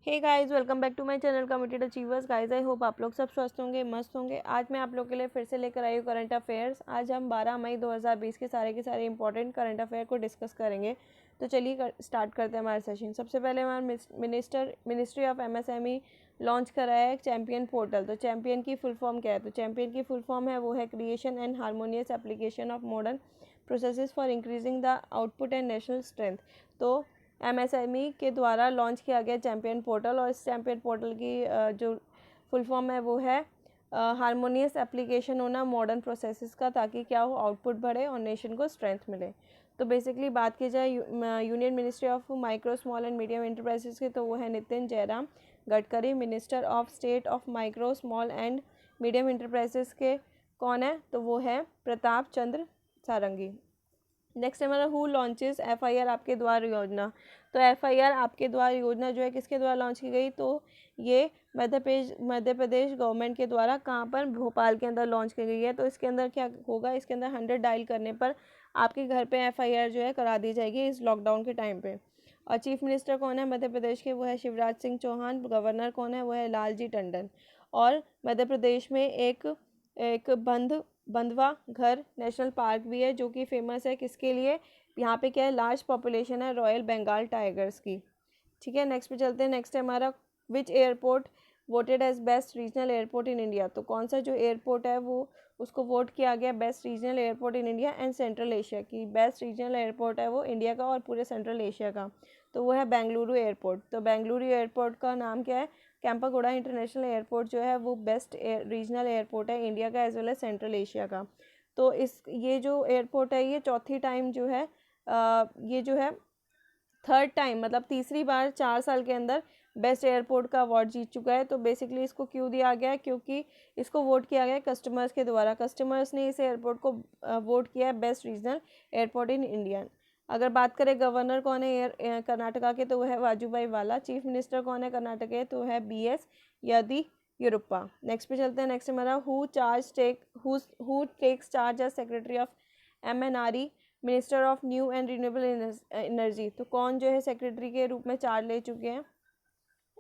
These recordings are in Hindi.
Hey guys, welcome back to my channel committed achievers. Guys, I hope आप लोग सब स्वस्थ होंगे, मस्त होंगे। आज मैं आप लोग के लिए फिर से लेकर आई हूँ करंट अफेयर्स। आज हम 12 मई 2020 के सारे इंपॉर्टेंट करंट अफेयर को डिस्कस करेंगे। तो चलिए स्टार्ट करते हैं हमारा सेशन। सबसे पहले हमारा मिनिस्ट्री ऑफ एमएसएमई लॉन्च करा है चैम्पियन पोर्टल। तो चैम्पियन की फुल फॉर्म क्या है? तो चैम्पियन की फुल फॉर्म है वो है creation and harmonious application of modern processes for increasing the output and national strength. तो एमएसएमई के द्वारा लॉन्च किया गया चैम्पियन पोर्टल, और इस चैम्पियन पोर्टल की जो फुल फॉर्म है वो है हारमोनियस एप्लीकेशन होना मॉडर्न प्रोसेसेस का, ताकि क्या हो, आउटपुट बढ़े और नेशन को स्ट्रेंथ मिले। तो बेसिकली बात की जाए union ministry of micro small and medium enterprises की, तो वो है Nitin Jairam Gadkari. Minister of state of micro small and medium enterprises के कौन है? तो वो है प्रताप चंद्र सारंगी। नेक्स्ट हमारा हु लॉन्चेस एफआईआर आपके द्वार योजना। तो एफआईआर आपके द्वार योजना जो है किसके द्वारा लॉन्च की गई? तो ये मध्य प्रदेश गवर्नमेंट के द्वारा कहाँ पर? भोपाल के अंदर लॉन्च की गई है। तो इसके अंदर क्या होगा? इसके अंदर 100 डायल करने पर आपके घर पे एफआईआर जो है करा दी जाएगी इस लॉकडाउन के टाइम पे। और चीफ मिनिस्टर कौन है मध्य प्रदेश के? वो है शिवराज सिंह चौहान। गवर्नर कौन है? वो है लालजी टंडन। और मध्य प्रदेश में एक एक बंधवा घर नेशनल पार्क भी है, जो कि फेमस है किसके लिए? यहाँ पे क्या है, लार्ज पॉपुलेशन है रॉयल बंगाल टाइगर्स की। ठीक है, नेक्स्ट पे चलते हैं। नेक्स्ट है हमारा which airport voted as best regional airport in India. तो कौन सा जो एयरपोर्ट है वो उसको वोट किया गया best regional airport in India and central Asia की। बेस्ट रीजनल एयरपोर्ट है वो इंडिया का और पूरे सेंट्रल एशिया का, तो वो है बेंगलुरु एयरपोर्ट। तो बेंगलुरु एयरपोर्ट का नाम क्या है? कैंपागोड़ा इंटरनेशनल एयरपोर्ट जो है वो बेस्ट रीजनल एयरपोर्ट है इंडिया का as well as central Asia का। तो ये जो एयरपोर्ट है ये चौथी टाइम जो है ये जो है थर्ड टाइम, मतलब तीसरी बार 4 साल के अंदर बेस्ट एयरपोर्ट का अवार्ड जीत चुका है। तो बेसिकली इसको क्यों दिया गया है? क्योंकि इसको वोट किया गया कस्टमर्स के द्वारा। कस्टमर्स ने इस एयरपोर्ट को वोट किया है best regional airport in India. अगर बात करें गवर्नर कौन है कर्नाटका के, तो वह है वाजूभाई वाला। चीफ मिनिस्टर कौन है कर्नाटक के? तो है BS येदियुरप्पा। नेक्स्ट पे चलते हैं। नेक्स्ट हमारा who takes charge as secretary of MNRE minister of new and renewable energy. तो कौन जो है सेक्रेटरी के रूप में चार्ज ले चुके हैं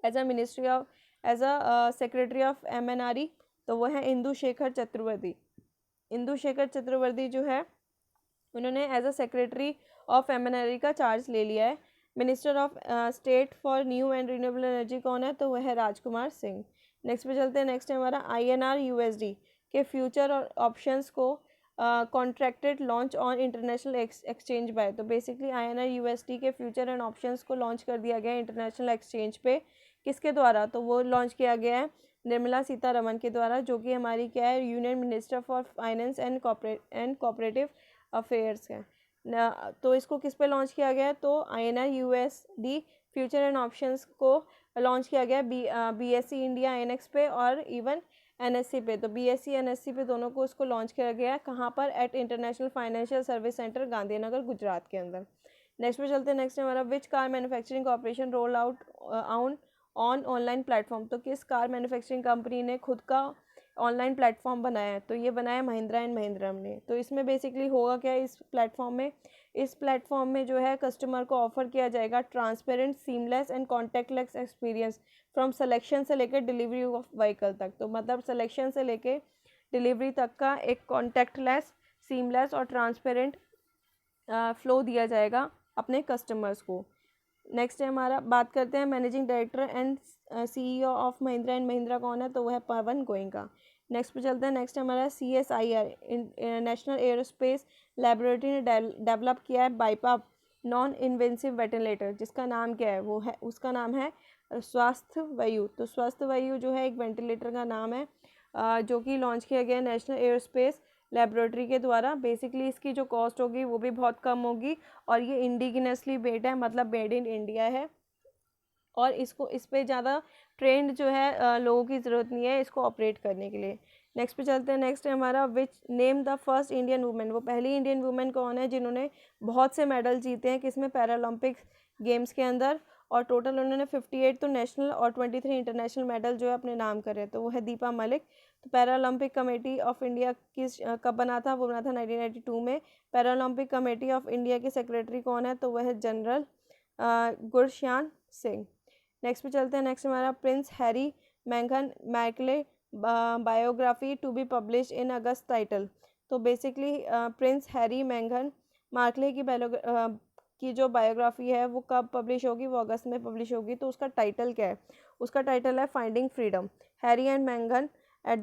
as a secretary of MNRE? तो वो है इंदु शेखर चतुर्वेदी। इंदु शेखर चतुर्वेदी जो है उन्होंने as a secretary of MNRE का चार्ज ले लिया है। Minister of state for new and renewable energy कौन है? तो वह है राजकुमार सिंह। नेक्स्ट पे चलते हैं। नेक्स्ट है हमारा INR USD के फ्यूचर और ऑप्शंस को contracted launch on international exchange bye. तो बेसिकली INR USD के फ्यूचर एंड ऑप्शंस को लॉन्च कर दिया गया है इंटरनेशनल एक्सचेंज पे। किसके द्वारा? तो वो लॉन्च किया गया है निर्मला सीतारमन के द्वारा, जो कि हमारी क्या है, union minister for finance and cooperative affairs है। तो इसको किस पे लॉन्च किया गया है? तो INR USD future and options को लॉन्च किया गया BSE इंडिया INX पे और इवन NSE पे। तो BSE NSE पे दोनों को उसको लॉन्च किया गया है। कहाँ पर? At international financial service centre Gandhinagar Gujarat के अंदर। नेक्स्ट पे चलते हैं। नेक्स्ट हमारा which car manufacturing corporation roll out on online platform. तो किस कार मैन्युफैक्चरिंग कंपनी ने खुद का ऑनलाइन प्लेटफॉर्म बनाया है? तो ये बनाया महिंद्रा एंड महिंद्रा ने। तो इसमें बेसिकली होगा क्या इस प्लेटफॉर्म में जो है कस्टमर को ऑफर किया जाएगा transparent, seamless and contactless experience from selection से लेकर डिलीवरी ऑफ व्हीकल तक। तो मतलब सिलेक्शन से लेकर डिलीवरी तक का एक कॉन्टैक्टलेस, सीमलेस और ट्रांसपेरेंट फ्लो दिया जाएगा अपने कस्टमर्स को। नेक्स्ट है हमारा, बात करते हैं managing director and CEO of Mahindra and Mahindra कौन है? तो वो है पवन गोयनका। नेक्स्ट पे चलते हैं। नेक्स्ट हमारा CSIR नेशनल एयरोस्पेस लेबोरेटरी ने डेवलप किया है बाइपाप नॉन इन्वेंसिव वेंटिलेटर, जिसका नाम क्या है? वो है, उसका नाम है स्वास्थ्य वायु। तो स्वास्थ्य वायु जो है एक वेंटिलेटर का नाम है जो कि लॉन्च किया गया नेशनल एयरोस्पेस लेबोरेटरी के द्वारा। बेसिकली इसकी जो कॉस्ट होगी वो भी बहुत कम होगी, और ये इंडिजिनसली मेड है, मतलब मेड इन इंडिया है। और इस पे ज़्यादा ट्रेंड जो है लोगों की ज़रूरत नहीं है इसको ऑपरेट करने के लिए। नेक्स्ट पे चलते हैं। नेक्स्ट है हमारा which name the first Indian women. वो पहली इंडियन वुमेन कौन है जिन्होंने बहुत से मेडल जीते हैं किसमें? पैरालंपिक्स गेम्स के अंदर। और टोटल उन्होंने 58 तो नेशनल और 23 इंटरनेशनल मेडल जो है अपने नाम करे। तो वो है दीपा मलिक। तो पैरालंपिक कमेटी ऑफ इंडिया कब बना था? वो बना था 1992 में। पैरालंपिक कमेटी ऑफ इंडिया के सेक्रेटरी कौन है? तो वह है जनरल गुरश्यान सिंह। नेक्स्ट पे चलते हैं। नेक्स्ट हमारा प्रिंस हैरी मैगन Markle biography to be publish in August title. तो बेसिकली प्रिंस हैरी मैगन मार्कले की जो बायोग्राफी है वो कब पब्लिश होगी, वो अगस्त में पब्लिश होगी। तो उसका टाइटल क्या है, उसका टाइटल है फाइंडिंग फ्रीडम, हैरी एंड मैगन at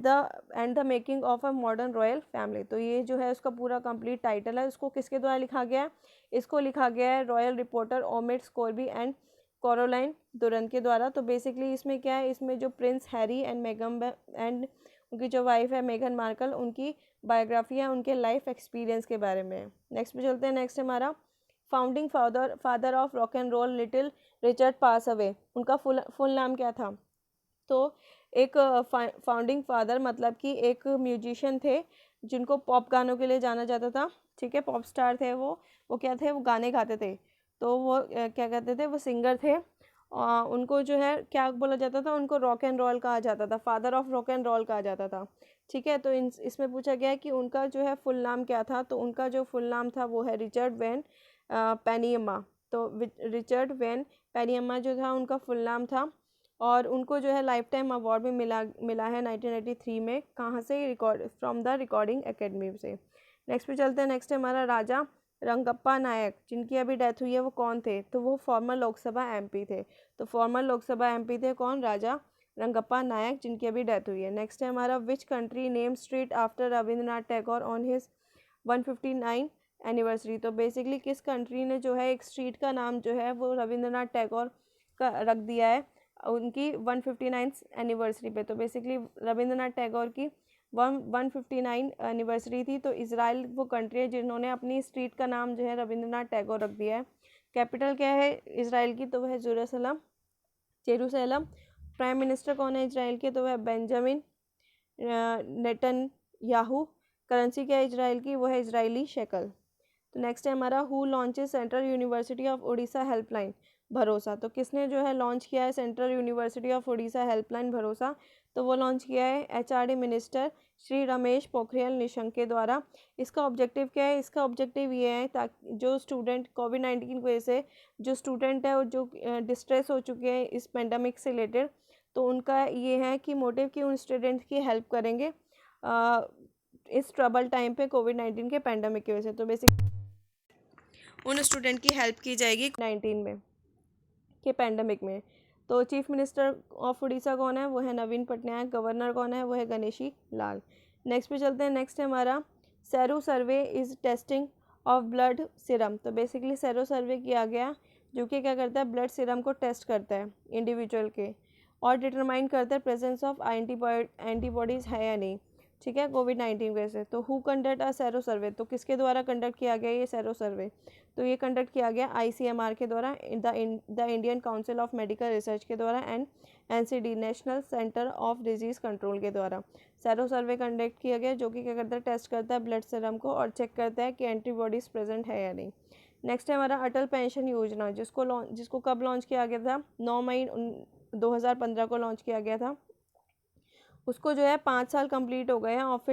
the making of a modern royal family. तो ये जो है उसका पूरा कंप्लीट टाइटल है। उसको किसके द्वारा लिखा गया है, इसको लिखा गया है रॉयल रिपोर्टर ओमिड स्कॉर्बी एंड कैरोलाइन दुरन के द्वारा। तो बेसिकली इसमें क्या है, इसमें जो Prince Harry and Megan and उनकी जो वाइफ है मेगन मार्कल, उनकी बायोग्राफी है, उनके लाइफ एक्सपीरियंस के बारे में। नेक्स्ट पे चलते हैं। नेक्स्ट हमारा founding father of rock and roll Little Richard pass away. उनका फुल नाम क्या था। तो एक फाउंडिंग फादर मतलब कि एक म्यूजिशियन थे जिनको पॉप गानों के लिए जाना जाता था, ठीक है, पॉप स्टार थे वो क्या थे, वो गाने गाते थे। तो वो क्या कहते थे, वो सिंगर थे। उनको जो है क्या बोला जाता था, उनको रॉक एंड रोल कहा जाता था, father of rock and roll कहा जाता था, ठीक है। तो इसमें पूछा गया है कि उनका जो है फुल नाम क्या था। तो उनका जो फुल नाम था वो है रिचर्ड वैन पेनियम्मा। तो रिचर्ड वैन पेनियम्मा जो था उनका फुल नाम था। और उनको जो है लाइफ टाइम अवार्ड भी मिला है 1983 में। कहाँ से, record from the recording academy से। नेक्स्ट पे चलते हैं। नेक्स्ट है हमारा राजा रंगप्पा नायक, जिनकी अभी डेथ हुई है, वो कौन थे। तो वो फॉर्मर लोकसभा एमपी थे। तो फॉर्मर लोकसभा एमपी थे कौन, राजा रंगप्पा नायक, जिनकी अभी डेथ हुई है। नेक्स्ट है हमारा which country name street after Rabindranath Tagore on his 159 anniversary. तो बेसिकली किस कंट्री ने जो है एक स्ट्रीट का नाम जो है वो रविंद्रनाथ टैगोर का रख दिया है उनकी 159 एनिवर्सरी पे। तो बेसिकली रविंद्रनाथ टैगोर की 159 एनिवर्सरी थी। तो इसराइल वो कंट्री है जिन्होंने अपनी स्ट्रीट का नाम जो है रविंद्रनाथ टैगोर रख दिया है। कैपिटल क्या है इसराइल की, तो वह है जेरूसलम। प्राइम मिनिस्टर कौन है इसराइल के, तो वह बेंजामिन नेतन्याहू। करेंसी क्या है इसराइल की, वो है इजरायली शेकल। तो नेक्स्ट है हमारा who launches central university of Orissa helpline भरोसा। तो किसने जो है लॉन्च किया है central university of Orissa helpline भरोसा। तो वो लॉन्च किया है एचआरडी मिनिस्टर श्री रमेश पोखरियाल निशंक के द्वारा। इसका ऑब्जेक्टिव क्या है, इसका ऑब्जेक्टिव ये है ताकि जो स्टूडेंट कोविड-19 की वजह से जो स्टूडेंट है और जो डिस्ट्रेस हो चुके हैं इस पेंडेमिक से रिलेटेड, तो उनका ये है कि मोटिव कि उन स्टूडेंट की हेल्प करेंगे इस ट्रबल टाइम पे कोविड-19 के पेंडेमिक की वजह से। तो बेसिक उन स्टूडेंट की हेल्प की जाएगी 19 में के पेंडेमिक में। तो चीफ मिनिस्टर ऑफ उड़ीसा कौन है, वो है नवीन पटनायक। गवर्नर कौन है, वो है गणेशी लाल। नेक्स्ट पे चलते हैं। नेक्स्ट है हमारा sero survey is testing of blood serum. तो बेसिकली सेरो सर्वे किया गया जो कि क्या करता है, ब्लड सिरम को टेस्ट करता है इंडिविजुअल के और डिटरमाइन करता है प्रेजेंस ऑफ एंटीबॉडीज़ है या नहीं, ठीक है, कोविड-19 की वजह से। तो हु कंडक्ट अ सेरो सर्वे, तो किसके द्वारा कंडक्ट किया गया ये सेरो सर्वे। तो ये कंडक्ट किया गया आईसीएमआर के द्वारा, the Indian council of medical research के द्वारा and NCD national centre of disease control के द्वारा सेरो सर्वे कंडक्ट किया गया जो कि क्या करता है, टेस्ट करता है ब्लड सीरम को और चेक करता है कि एंटीबॉडीज़ प्रेजेंट है या नहीं। नेक्स्ट है हमारा अटल पेंशन योजना, जिसको कब लॉन्च किया गया था, 9 मई 2015 को लॉन्च किया गया था। उसको जो है 5 साल कंप्लीट हो गए हैं ऑफ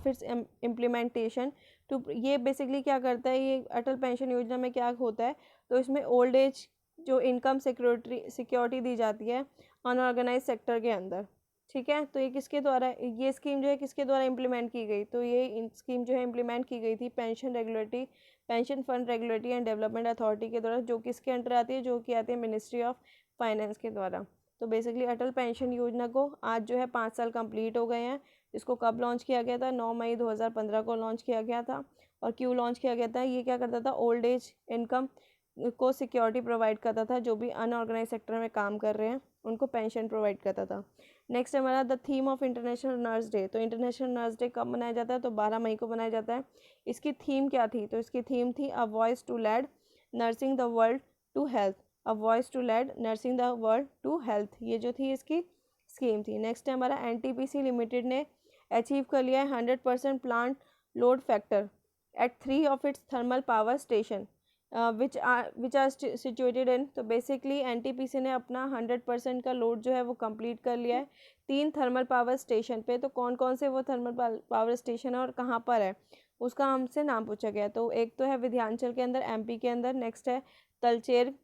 इट्स इम्प्लीमेंटेशन। तो ये बेसिकली क्या करता है, ये अटल पेंशन योजना में क्या होता है, तो इसमें ओल्ड एज जो इनकम सिक्योरिटी दी जाती है अनऑर्गेनाइज सेक्टर के अंदर, ठीक है। तो ये किसके द्वारा, ये स्कीम जो है किसके द्वारा इम्प्लीमेंट की गई, तो ये स्कीम जो है इम्प्लीमेंट की गई थी pension fund regulatory and development authority के द्वारा, जो किसके अंडर आती है, जो कि आती है मिनिस्ट्री ऑफ फाइनेंस के द्वारा। तो बेसिकली अटल पेंशन योजना को आज जो है 5 साल कंप्लीट हो गए हैं। इसको कब लॉन्च किया गया था, 9 मई 2015 को लॉन्च किया गया था। और क्यों लॉन्च किया गया था, ये क्या करता था, ओल्ड एज इनकम को सिक्योरिटी प्रोवाइड करता था, जो भी अनऑर्गेनाइज सेक्टर में काम कर रहे हैं उनको पेंशन प्रोवाइड करता था। नेक्स्ट हमारा the theme of international nurse day. तो इंटरनेशनल नर्स डे कब मनाया जाता है, तो 12 मई को मनाया जाता है। इसकी थीम क्या थी, तो इसकी थीम थी a voice to lead nursing the world to health, a voice to lead nursing the world to health, ये जो थी इसकी स्कीम थी। नेक्स्ट है हमारा एनटीपीसी लिमिटेड ने अचीव कर लिया है 100% plant load factor at 3 of its thermal power station which are situated in. तो बेसिकली एनटीपीसी ने अपना 100% का लोड जो है वो कंप्लीट कर लिया है 3 थर्मल पावर स्टेशन पे। तो कौन कौन से वो थर्मल पावर स्टेशन है और कहाँ पर है, उसका हमसे नाम पूछा गया। तो एक तो है विंध्याचल के अंदर एमपी के अंदर, नेक्स्ट है तलचेर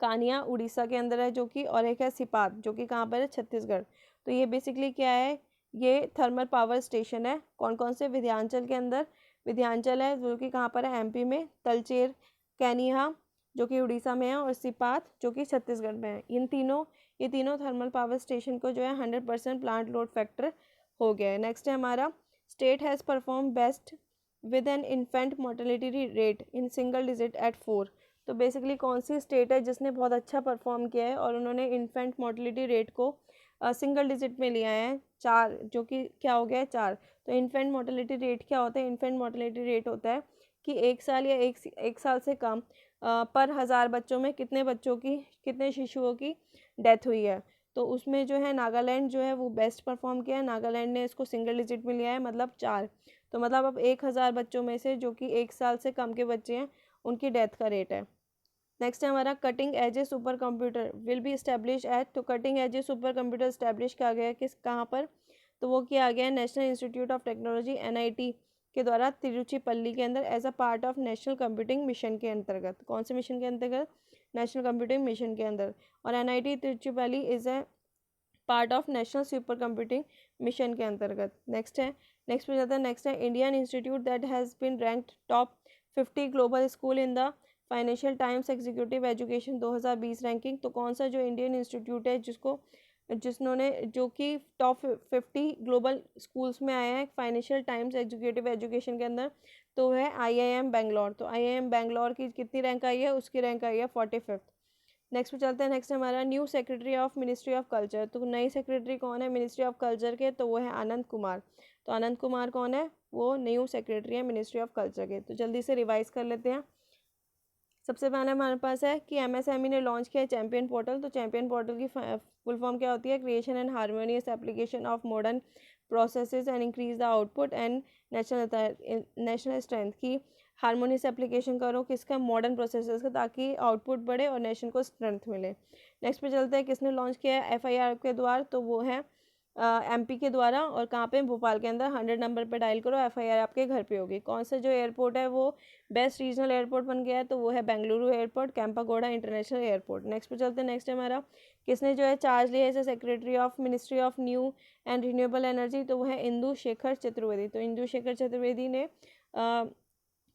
कानिया उड़ीसा के अंदर है जो कि, और एक है सिपात जो कि कहाँ पर है, छत्तीसगढ़। तो ये बेसिकली क्या है, ये थर्मल पावर स्टेशन है। कौन कौन से, विंध्याचल के अंदर, विंध्याचल है जो कि कहाँ पर है, एमपी में, तलचेर, कैनिहा जो कि उड़ीसा में है, और सिपात जो कि छत्तीसगढ़ में है। ये तीनों थर्मल पावर स्टेशन को जो है 100% प्लांट लोड फैक्टर हो गया है। नेक्स्ट है हमारा, state has perform best with an infant mortality rate in single digit at 4। तो बेसिकली कौन सी स्टेट है जिसने बहुत अच्छा परफॉर्म किया है और उन्होंने इन्फेंट मोर्टेलिटी रेट को सिंगल डिजिट में लिया है, 4, जो कि क्या हो गया है, 4। तो इन्फेंट मोर्टेलिटी रेट क्या होता है, इन्फेंट मोर्टेलिटी रेट होता है कि 1 साल या एक साल से कम पर 1000 बच्चों में कितने शिशुओं की डेथ हुई है। तो उसमें जो है नागालैंड जो है वो बेस्ट परफॉर्म किया है, नागालैंड ने इसको सिंगल डिजिट में लिया है, मतलब 4। तो मतलब अब 1000 बच्चों में से जो कि 1 साल से कम के बच्चे हैं उनकी डेथ का रेट है। नेक्स्ट है हमारा, cutting edge a super computer will be establish at. तो cutting edge a super computer establish किया गया है कहाँ पर, तो वो किया गया है national institute of technology NIT के द्वारा तिरुचिपल्ली के अंदर, as a part of national computing mission के अंतर्गत। कौन से मिशन के अंतर्गत, नेशनल कंप्यूटिंग मिशन के अंदर। और NIT Tiruchirappalli is a part of national super computing mission के अंतर्गत। नेक्स्ट पे जाता है, नेक्स्ट है, Indian institute that has been ranked top 50 global school in the Financial Times executive education 2020 ranking. तो कौन सा जो इंडियन इंस्टीट्यूट है जिन्होंने जो कि टॉप 50 ग्लोबल स्कूल्स में आया है फाइनेंशियल टाइम्स एग्जीक्यूटिव एजुकेशन के अंदर, तो है IIM बेंगलोर। तो IIM बेंगलोर की कितनी रैंक आई है, उसकी रैंक आई है 45th। नेक्स्ट पे चलते हैं, नेक्स्ट हमारा, new secretary of ministry of culture. तो नई सेक्रेटरी कौन है मिनिस्ट्री ऑफ कल्चर के, तो वो है आनंद कुमार। तो आनंद कुमार कौन है, वो न्यू सेक्रेटरी है मिनिस्ट्री ऑफ कल्चर के। तो जल्दी से रिवाइज कर लेते हैं। सबसे पहले हमारे पास है कि MSME ने लॉन्च किया चैंपियन पोर्टल। तो चैंपियन पोर्टल की फुल फॉर्म क्या होती है, creation and harmonious application of modern processes and increase the output and national strength. की हारमोनियस एप्लीकेशन करो किसका, मॉडर्न प्रोसेसर्स का, ताकि आउटपुट बढ़े और नेशन को स्ट्रेंथ मिले। नेक्स्ट पे चलते हैं, किसने लॉन्च किया है FIR के द्वारा, तो वो है MP के द्वारा, और कहाँ पे, भोपाल के अंदर। 100 नंबर पे डायल करो, FIR आपके घर पे होगी। कौन सा जो एयरपोर्ट है वो बेस्ट रीजनल एयरपोर्ट बन गया है, तो वो है Bengaluru airport, Kempegowda international airport. Next पे चलते हैं, नेक्स्ट है हमारा, किसने जो है चार्ज लिया है secretary of ministry of new and renewable energy, तो वो है इंदु शेखर चतुर्वेदी। तो इंदु शेखर चतुर्वेदी ने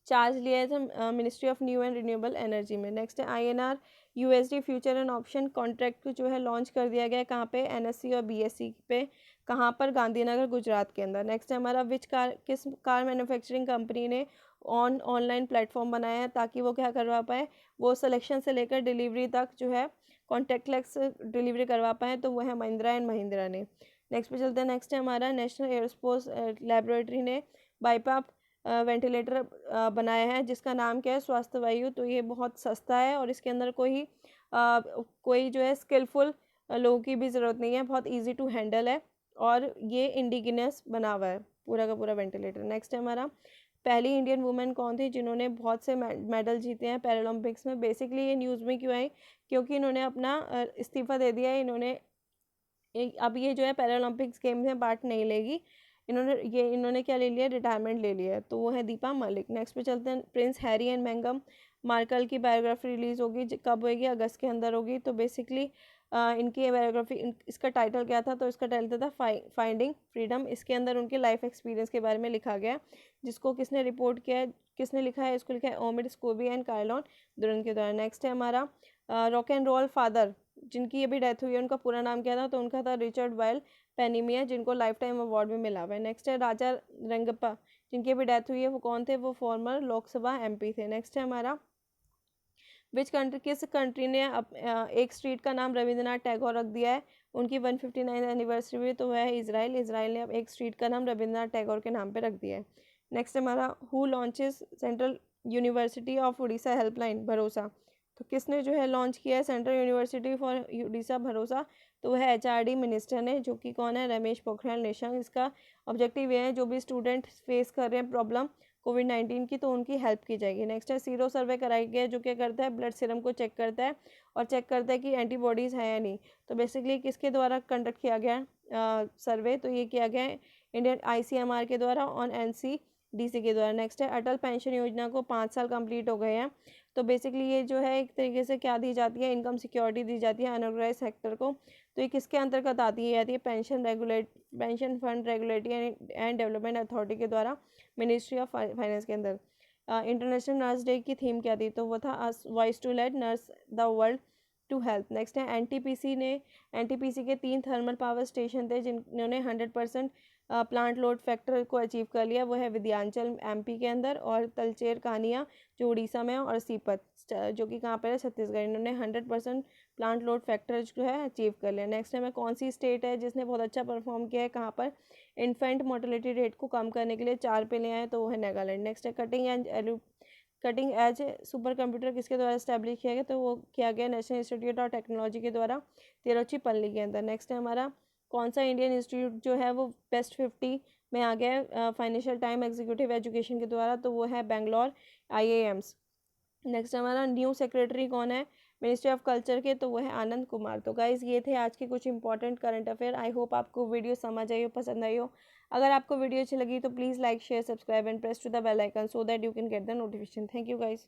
चार्ज लिया है था ministry of new and renewable energy में। नेक्स्ट है, INR USD future and option contract जो है लॉन्च कर दिया गया है, कहाँ पे, NSE और BSE पे, कहाँ पर, गांधीनगर गुजरात के अंदर। नेक्स्ट है हमारा, किस कार मैन्युफैक्चरिंग कंपनी ने ऑनलाइन प्लेटफॉर्म बनाया है ताकि वो क्या करवा पाए, वो सिलेक्शन से लेकर डिलीवरी तक जो है कॉन्टैक्टलेस डिलीवरी करवा पाए, तो वो है महिंद्रा एंड महिंद्रा ने। नेक्स्ट पे चलते हैं, नेक्स्ट है हमारा, नेशनल एयरस्पेस लेबोरेटरी ने बाईपाप वेंटिलेटर बनाया है जिसका नाम क्या है, स्वास्थ्य वायु। तो ये बहुत सस्ता है और इसके अंदर कोई जो है स्किलफुल लोगों की भी ज़रूरत नहीं है, बहुत इजी टू हैंडल है, और ये इंडिजिनस बना हुआ है पूरा का पूरा वेंटिलेटर। नेक्स्ट है हमारा, पहली इंडियन वुमेन कौन थी जिन्होंने बहुत से मेडल जीते हैं पैरालंपिक्स में। बेसिकली ये न्यूज़ में क्यों आई, क्योंकि इन्होंने अपना इस्तीफ़ा दे दिया है। अब ये जो है पैरालंपिक्स गेम्स में पार्ट नहीं लेगी। इन्होंने क्या ले लिया, रिटायरमेंट ले लिया है, तो वो है दीपा मलिक। नेक्स्ट पे चलते हैं, Prince Harry and Megan Markle की बायोग्राफी रिलीज़ होगी, कब होगी, अगस्त के अंदर होगी। तो बेसिकली इनकी बायोग्राफी, इसका टाइटल क्या था, तो इसका टाइटल था फाइंडिंग फ्रीडम। इसके अंदर उनके लाइफ एक्सपीरियंस के बारे में लिखा गया, जिसको किसने रिपोर्ट किया है, किसने लिखा है, इसको लिखा है ओमिड स्कोबी एंड कार्लोन दुरन के द्वारा। नेक्स्ट है हमारा, रॉक एंड रोल फादर जिनकी अभी डेथ हुई है, उनका पूरा नाम क्या था, तो उनका था रिचर्ड वाइल पेनीमिया, जिनको लाइफ टाइम अवार्ड भी मिला हुआ है। नेक्स्ट है राजा रंगप्पा, जिनकी अभी डेथ हुई है, वो कौन थे, वो फॉर्मर लोकसभा MP थे। नेक्स्ट है हमारा, किस कंट्री ने एक स्ट्रीट का नाम रविंद्रनाथ टैगोर रख दिया है, उनकी 159 एनिवर्सरी हुई, तो वह है इजराइल ने अब एक स्ट्रीट का नाम रविंद्रनाथ टैगोर के नाम पे रख दिया है। नेक्स्ट हमारा, who launches central university of Orissa helpline भरोसा। तो किसने जो है लॉन्च किया है सेंट्रल यूनिवर्सिटी फॉर उड़ीसा भरोसा, तो वह HRD मिनिस्टर ने, जो कि कौन है, रमेश पोखरियाल निशंक। इसका ऑब्जेक्टिव ये है, जो भी स्टूडेंट फेस कर रहे हैं प्रॉब्लम कोविड-19 की, तो उनकी हेल्प की जाएगी। नेक्स्ट है, सीरो सर्वे कराया गया, जो क्या करता है, ब्लड सीरम को चेक करता है और चेक करता है कि एंटीबॉडीज़ हैं या नहीं। तो बेसिकली किसके द्वारा कंडक्ट किया गया सर्वे, तो ये किया गया है इंडियन ICMR के द्वारा और NCDC के द्वारा। नेक्स्ट है, अटल पेंशन योजना को 5 साल कंप्लीट हो गए हैं, तो बेसिकली ये जो है एक तरीके से क्या दी जाती है, इनकम सिक्योरिटी दी जाती है अनऑर्गेनाइज सेक्टर को। तो ये किसके अंतर्गत आती है? आती है pension fund regulatory and development authority के द्वारा, मिनिस्ट्री ऑफ फाइनेंस के अंदर। इंटरनेशनल नर्स डे की थीम क्या थी? तो वो था voice to let nurse the world to help. Next है एनटीपीसी के 3 थर्मल पावर स्टेशन थे जिन्होंने 100% प्लांट लोड फैक्टर को अचीव कर लिया। वो है विंध्याचल एमपी के अंदर, और तलचेर कानिया जो उड़ीसा में है, और सीपत जो कि कहाँ पर है? छत्तीसगढ़। इन्होंने 100% प्लांट लोड फैक्टर जो है अचीव कर लिया। नेक्स्ट है मैं कौन सी स्टेट है जिसने बहुत अच्छा परफॉर्म किया है? कहाँ पर? इन्फेंट मोर्टेलिटी रेट को कम करने के लिए 4 पे ले आए, तो वो है नागालैंड। नेक्स्ट है कटिंग एज सुपर कंप्यूटर किसके द्वारा इस्टेब्लिश किया गया? तो वो किया गया नेशनल इंस्टीट्यूट ऑफ टेक्नोलॉजी के द्वारा, तिरुचिपल्ली के अंदर। नेक्स्ट है हमारा कौन सा इंडियन इंस्टीट्यूट जो है वो बेस्ट 50 में आ गया है फाइनेंशियल टाइम एग्जीक्यूटिव एजुकेशन के द्वारा? तो वो है बेंगलोर IIMs। नेक्स्ट हमारा न्यू सेक्रेटरी कौन है मिनिस्ट्री ऑफ कल्चर के? तो वो है आनंद कुमार। तो गाइज ये थे आज के कुछ important current affair. I hope आपको वीडियो समझ आई हो, पसंद आई हो। अगर आपको वीडियो अच्छी लगी तो please like share subscribe and press to the bell icon so that you can get the notification. Thank you guys.